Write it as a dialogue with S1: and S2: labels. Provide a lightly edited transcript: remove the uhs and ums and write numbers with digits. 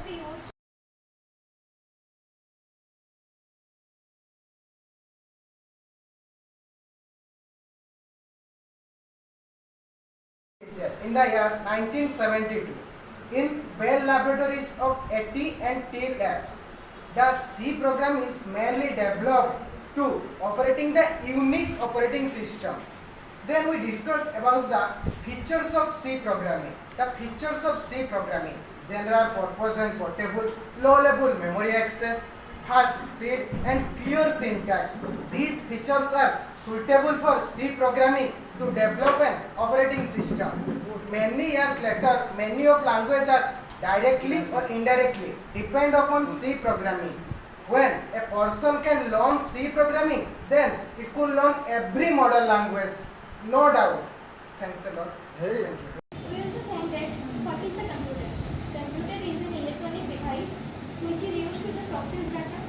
S1: must be used.
S2: In the year 1972, in Bell Laboratories of AT and T Labs, the C program is mainly developed to operating the Unix operating system. Then we discussed about the features of C programming. The features of C programming: general purpose and portable, low level memory access, fast speed and clear syntax. These features are suitable for C programming to develop an operating system. Many years later, many of languages are directly or indirectly depend upon C programming. When a person can learn C programming, then it could learn every modern language, no doubt. Thanks a lot. Thank you.
S1: We also think that what is the computer? Computer is an electronic device which is used to process data